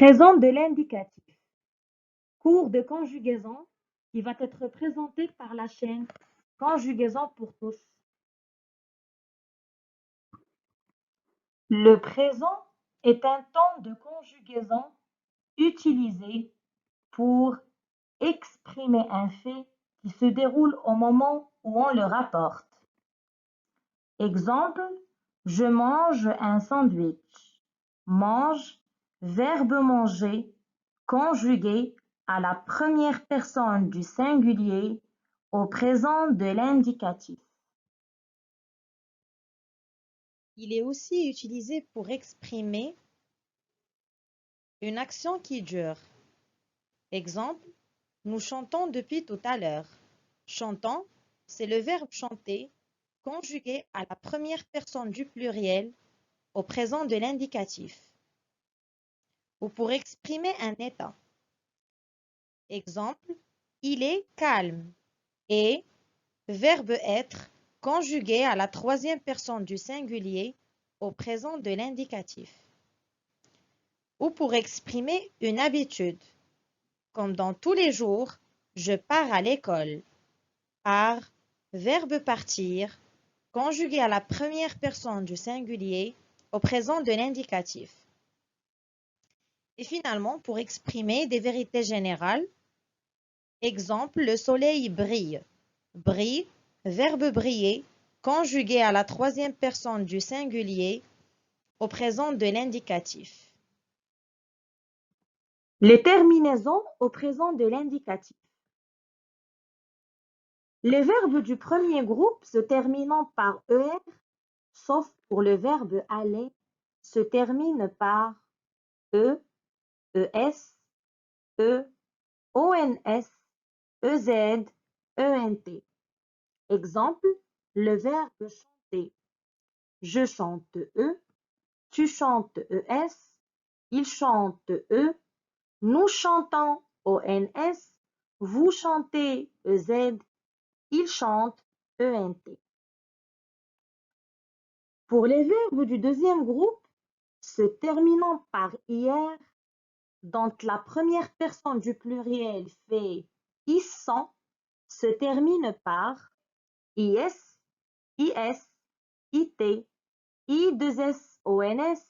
Présent de l'indicatif. Cours de conjugaison qui va être présenté par la chaîne Conjugaison pour tous. Le présent est un temps de conjugaison utilisé pour exprimer un fait qui se déroule au moment où on le rapporte. Exemple, je mange un sandwich. Mange, verbe manger, conjugué à la première personne du singulier au présent de l'indicatif. Il est aussi utilisé pour exprimer une action qui dure. Exemple, nous chantons depuis tout à l'heure. Chantons, c'est le verbe chanter conjugué à la première personne du pluriel au présent de l'indicatif. Ou pour exprimer un état. Exemple, il est calme et verbe être conjugué à la troisième personne du singulier au présent de l'indicatif. Ou pour exprimer une habitude, comme dans tous les jours, je pars à l'école. Par, verbe partir, conjugué à la première personne du singulier au présent de l'indicatif. Et finalement, pour exprimer des vérités générales, exemple, le soleil brille. Brille, verbe briller, conjugué à la troisième personne du singulier au présent de l'indicatif. Les terminaisons au présent de l'indicatif. Les verbes du premier groupe se terminant par ER, sauf pour le verbe aller, se terminent par E, ES, E, ONS, EZ, ENT. Exemple, le verbe chanter. Je chante E, tu chantes ES, il chante E, nous chantons ONS, vous chantez EZ, il chante ENT. Pour les verbes du deuxième groupe, se terminant par IR, dont la première personne du pluriel fait ils sont, se termine par IS, IS, IT, I2SONS,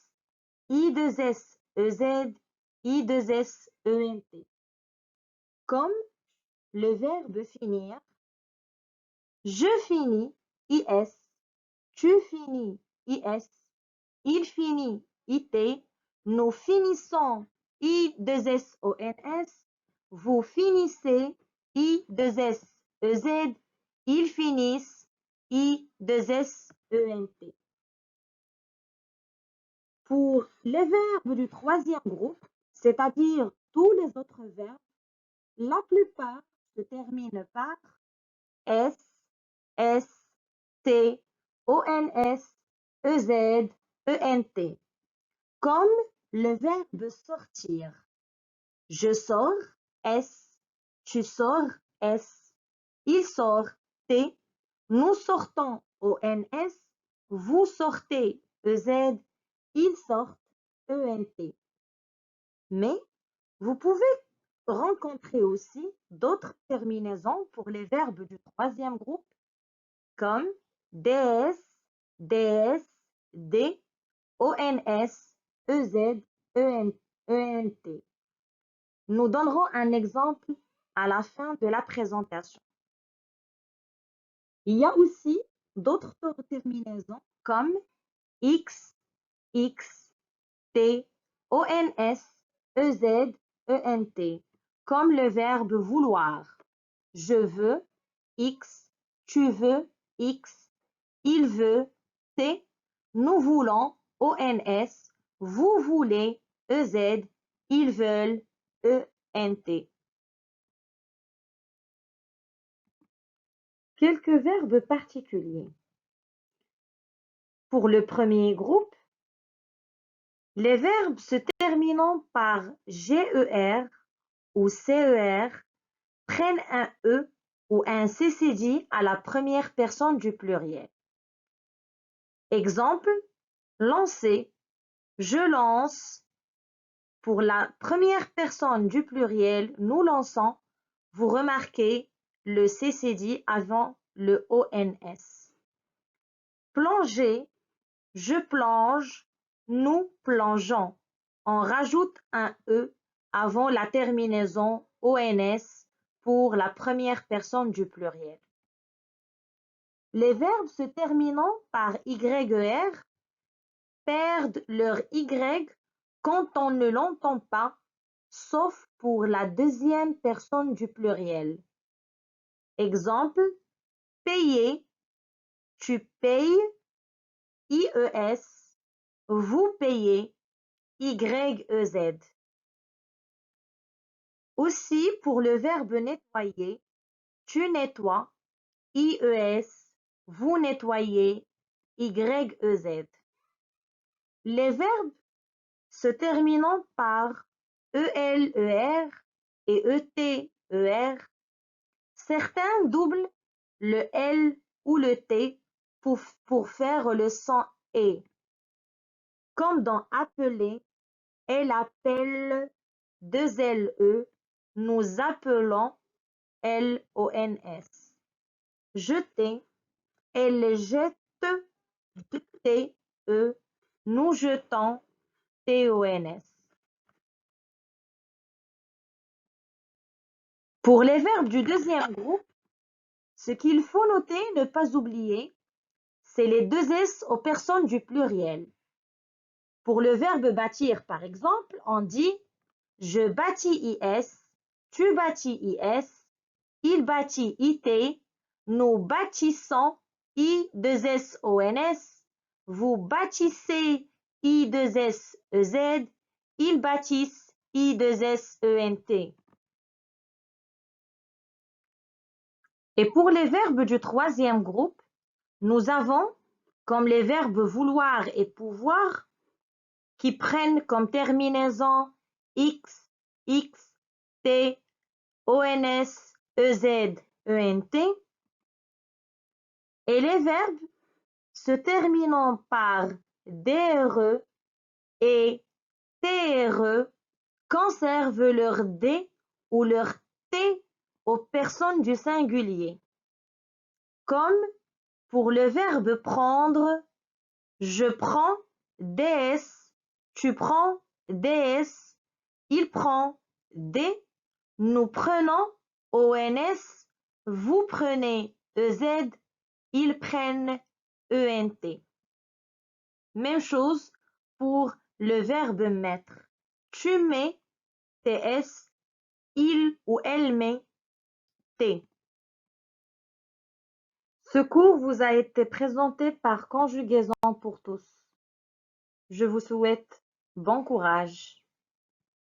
I2SEZ, I2SENT. Comme le verbe finir, je finis IS, tu finis IS, il finit IT, nous finissons I2SONS, vous finissez I2SEZ, ils finissent I2SENT. Pour les verbes du troisième groupe, c'est-à-dire tous les autres verbes, la plupart se terminent par S, S, T, ONS, EZ, ENT, comme le verbe sortir. Je sors, S, tu sors, S, il sort, T, nous sortons, ONS, vous sortez, EZ, ils sortent, ENT. Mais vous pouvez rencontrer aussi d'autres terminaisons pour les verbes du troisième groupe, comme DS, DS, D, ONS, EZ, ENT. Nous donnerons un exemple à la fin de la présentation. Il y a aussi d'autres terminaisons comme X, X, T, ONS, EZ, ENT, comme le verbe vouloir. Je veux, X, tu veux, X, il veut, T, nous voulons, ONS, vous voulez, EZ, ils veulent, ENT. Quelques verbes particuliers. Pour le premier groupe, les verbes se terminant par GER ou CER prennent un E ou un CCD à la première personne du pluriel. Exemple, lancer, je lance, Pour la première personne du pluriel, nous lançons, vous remarquez le CCD avant le ONS. Plonger, je plonge, nous plongeons. On rajoute un E avant la terminaison ONS pour la première personne du pluriel. Les verbes se terminant par YER perdent leur Y quand on ne l'entend pas, sauf pour la deuxième personne du pluriel. Exemple, payer, tu payes, IES, vous payez, YEZ. Aussi pour le verbe nettoyer, tu nettoies, IES, vous nettoyez, YEZ. Les verbes se terminant par ELER et ETER, certains doublent le L ou le T pour faire le son E. Comme dans appeler, elle appelle, 2 LE, nous appelons, LONS. Jeter, elle jette, TE, nous jetons, TONS. Pour les verbes du deuxième groupe, ce qu'il faut noter, ne pas oublier, c'est les deux S aux personnes du pluriel. Pour le verbe bâtir, par exemple, on dit « je bâtis IS »,« tu bâtis IS »,« il bâtit IT »,« nous bâtissons I2SONS »,« vous bâtissez I2SEZ »,« ils bâtissent I2SENT ». Et pour les verbes du troisième groupe, nous avons, comme les verbes vouloir et pouvoir, qui prennent comme terminaison X, X, T, ONS, EZ, ENT, et les verbes se terminant par DRE et TRE conservent leur D ou leur T aux personnes du singulier. Comme pour le verbe prendre, je prends DS, tu prends DS, il prend D, nous prenons ONS, vous prenez EZ, ils prennent ENT. Même chose pour le verbe mettre. Tu mets TS, il ou elle met T. Ce cours vous a été présenté par Conjugaison pour tous. Je vous souhaite bon courage.